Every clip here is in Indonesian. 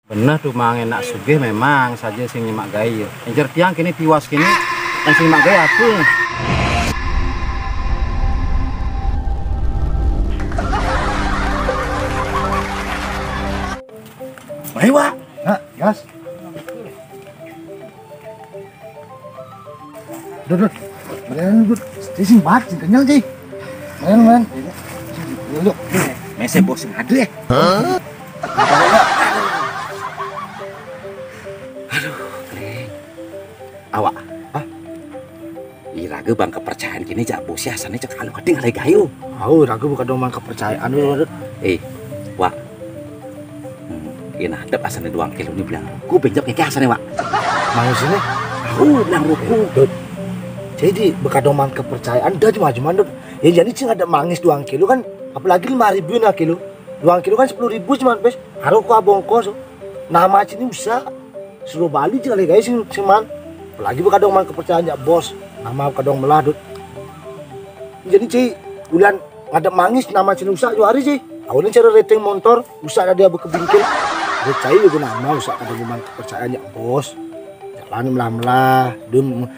Bener tuh mang enak sugih memang saja sing nyimak gaya. Encer tiang kini tiwas kini yang sing nyimak gaya apa? Ayo, Wak. Nah, gas. Dudut. Meren dudut. Sing bat, sing kenyal, Ji. Meren. Yuk. Mese bos sing ada ya. Hah? Aduh, kering. Awak. Hah? Raga bang kepercayaan kini jak bos ya asane cek alu kading ngalai gayo. Raga bukan domang kepercayaan dudut. Wak. Ina hadap asane 2 kilo ini bilang ku benjok kayak asane, Wak. Mau sini? Bilang ruku. Jadi bekas domang kepercayaan dah cuma dud. Ya jadi sih ada mangis 2 kilo kan, apalagi 5.000 na kilo. 2 kilo kan 10.000 cuman bes. Harus ku bongkos. Nama sini usah. Suruh Bali juga lagi guys cuman. Apalagi bekas domang kepercayaan ya bos. Nama kadang meladut. Jadi sih bulan ada mangis nama sini usah 2 hari sih. Awalnya cara rating motor usah ada dia berkebingkil. Percaya juga nama usah ada domang kepercayaan ya bos. Jalan melah-melah, dum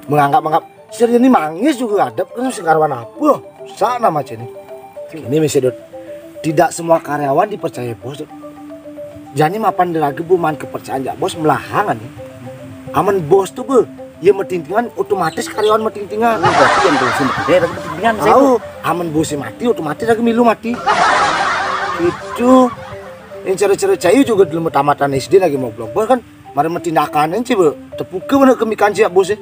menganggap serius ini mangis juga ada kan sekarwan apa susah nama sini. Ini mesti tidak semua karyawan dipercaya bos. Jadi mapan lagi buman kepercayaan ya bos melahangan nih. Aman bos tuh bu, ya metintingan otomatis karyawan metintingan. Berarti yang bosin gede lagi metintingan. Tahu, aman bosin mati otomatis lagi milu mati. Itu yang cara-cara cair juga dalam tamatan SD lagi mau blog kan, mari metindakan sih bu, tepuke mana kemikan sih bos.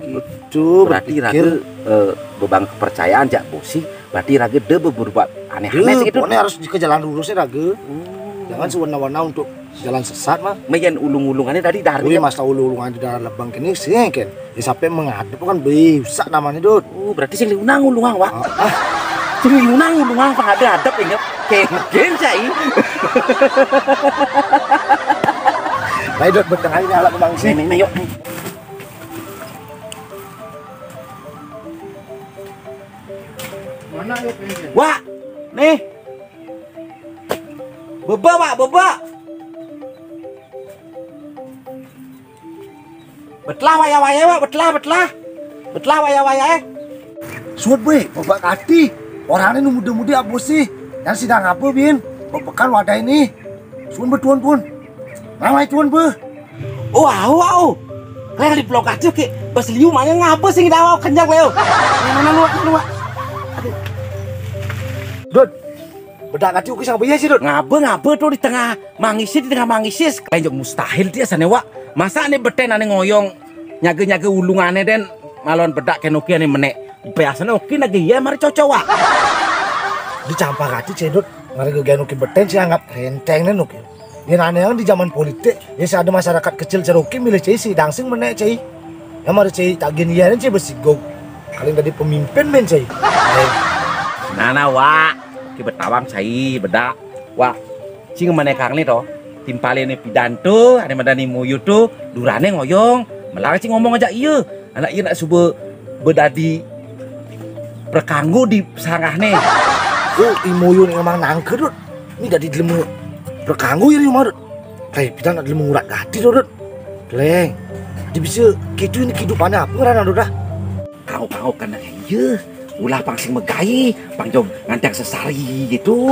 Itu berarti raga beban kepercayaan jak bosi, berarti raga de berbuat aneh-aneh sih gitu. Pokoknya harus ke jalan lurusnya raga. Jangan sewarna-warna untuk jalan sesat mah. Mayan ulung-ulungannya tadi dari. Wih masa ulung-ulungan di dalam lebang kini sih kan. Ya sampai menghadap kan bisa namanya dud. Berarti sing liunang ulungang Wak. Sing liunang ulungang penghadap ingat ken cai. Baik dud bertengah ini alat kembang sini. Nih yuk. Mana ya pengen? Wak, nih. Beba, Wak, beba. Betlah waya-waya, Wak, betlah. Betlah waya-waya. Suat, be, beba kati. Orangnya muda-muda apa sih? Yang sidang apa, Bin? Bebekan wadah ini. Suan betuan pun. Namanya tuan, be. Wow. Kalian di blok aja, ke. Bas liu, mana ngapa sih kita mau kenyang, Leo? Mana lu, Wak? Aduh. Dud. Bedak kati ukis yang biasa sih, Dud. Ngapa tuh di tengah mangisis. Kayak mustahil dia sana, Wak. Masa ane beten ane ngoyong nyage-nyage ulungane den malon bedak kenoki ane menek. Biasanya oke lagi ya mari cocok, Wak. Dicampur kati cedut, mari ge nuki beten sih anggap renteng nen nuki. Dia ane yang di zaman politik, ya ada masyarakat kecil ceroki milih cai si dangsing menek cai. Ya mari cai tak gini ya cai besigog. Kalian tadi pemimpin men cai. Nana, Wak. Ki betawang cai bedak. Wak. Cing menekang nih toh. Timpalin nih pidanto, ada madani muyu tuh, durane ngoyong, melarang sih ngomong aja iya, anak iya nak subuh berdadi berkanggu di sangah nih. Imuyu nih emang nangker dud, ini dari dilemu berkanggu ya rumah dud, kayak pidan nak dilemu ngurat hati dud, leng, dia bisa gitu ini kehidupannya apa ngerana dud dah? Kau kan iya, ulah pangsing megai, pangjong nganteng sesari gitu.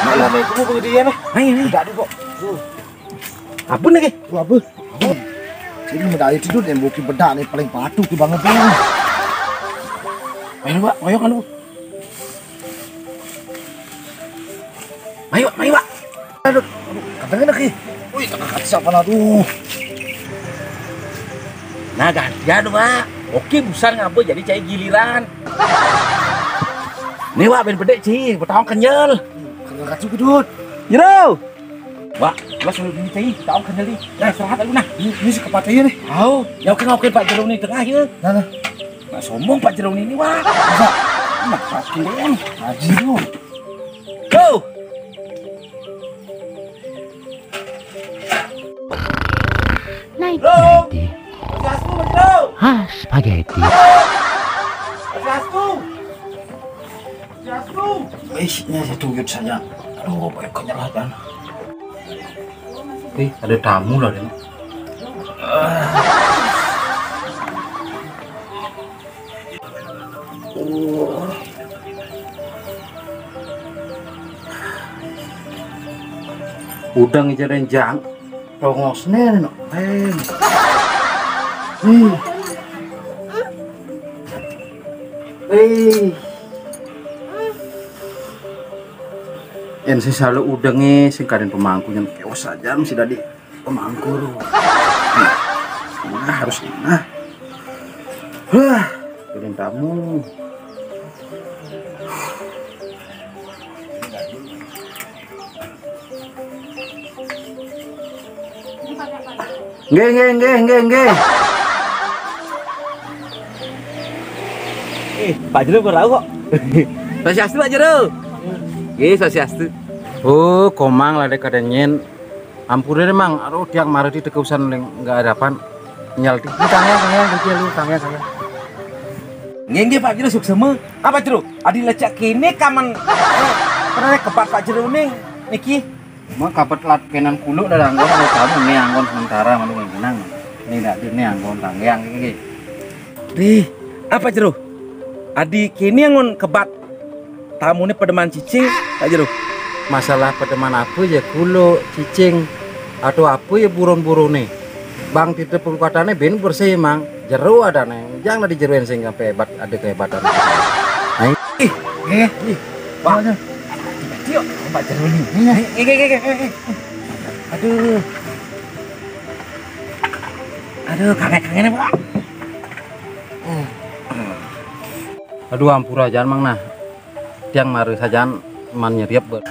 Malah nih kamu begitu ya nih, ayo tidak ada kok. Apa nih? Apa? Sini medali tidur yang buki bedak nih paling patuh tuh banget tuh. Ayo, Wak, ayo kan lu. Ayo, Wak. Aduh, katanya lagi. Wih, kata siapa lah tuh. Nah, gantian, Wak. Oke, busan ngapa jadi cai giliran. Nih, Wak, ben bedek sih, bertahun kenyal. Kenyal kacau gedut. Yero. Wak, lo suruh ini cai, tahu kenyal nih. Nah, istirahat dulu nah. Ini sekepatnya nih. Tahu. Ya oke Pak Jerung nih tengah ya. Nah. Nggak sombong Pak Jerung ini, Wak. Bisa. Nah, pakin. Haji lu. Go. Naik spaghetti. Spaghetti. Ini saya tunggu saja. Aduh, banyak kenyalatan. Wih, ada tamu lah deh. Udang aja renjang, rongosnya no. Yang sih selalu udangnya sing kadang pemangkunya keos saja mesti tadi pemangku. Nah, harus nah. Kirim tamu. Nggih. Pak Jero kok tahu kok. Sosiastu Pak Jero. Nggih, sosiastu. Oh, komang lah dek kadanyen. Ampun deh mang, aduh tiang marah di tekeusan enggak ada pan. Nyal di tangnya kecil lu tangnya. Nggih Pak Jero suksema. Apa Jero? Adi lecak kene kaman. Pernah kepak Pak Jero ning niki. Mah kapet lat kenan kulo dah anggon ada tamu nih anggon sementara manu kenang. Ini dak ini anggon tangyang iki. Dih, apa Jero? Adi kene ngon kebat tamune pedeman cicing Pak Jero. Masalah pedeman apa ya kulo cicing atau apa ya burung-burung nih. Bang tidak perkuatannya ben bersih mang. Jero ada nih. Jangan dijeruin sing sampai hebat ada kehebatan. Nah, Pak. Yuk, Pak Jero nih. Aduh, kangen Pak. aduh ampura jangan mang nah. Tiang maru saja man nyeriap buat.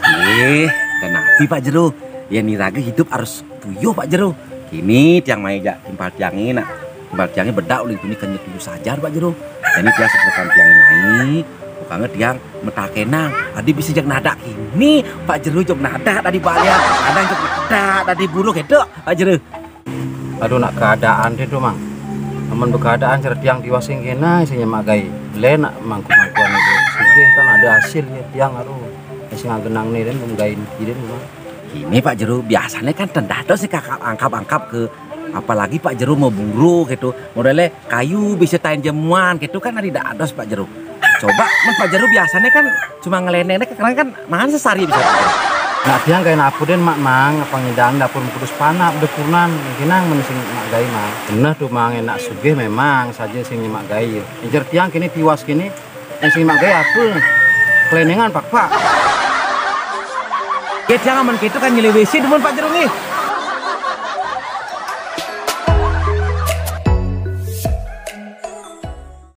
Kenapa Pak Jero? Ya niraga hidup harus puyuh Pak Jero. Kini tiang maija timpal tiangin nak. Timpal tiangnya bedak oleh ini kan nyetuju saja Pak Jero. Jadi tiang sebekan tiangin naik. Bukannya tiang metakenang. Tadi bisa jak nada kini Pak Jero jok nada tadi balik. Kadang jok nada tadi buruk itu Pak Jero. Aduh nak keadaan deh tuh mang. Aman berkeadaan cara tiang diwasing kena isinya magai. Belen nak mangku-mangkuan itu. Sehingga kan ada hasil ya tiang aduh. Sing genang nih dan menggain kiri mang. Ini Pak Jero biasanya kan tendado sih kakak angkap ke apalagi Pak Jero mau buru gitu modelnya kayu bisa tain jamuan gitu kan ada ados Pak Jero. Coba Pak Jero biasanya kan cuma ngeleneknya karena kan mangan sesari bisa. Nah tiang kayak napu den mak mang apa ngidang dapur kudus panak udah purnan kinang menising mak gai mang. Bener tuh mang enak sugih memang saja sing mak gai. Injer tiang kini tiwas kini yang sing mak gai apa? Kelenengan pak. Ya jangan gitu kan nyelewesi demen Pak Jero nih.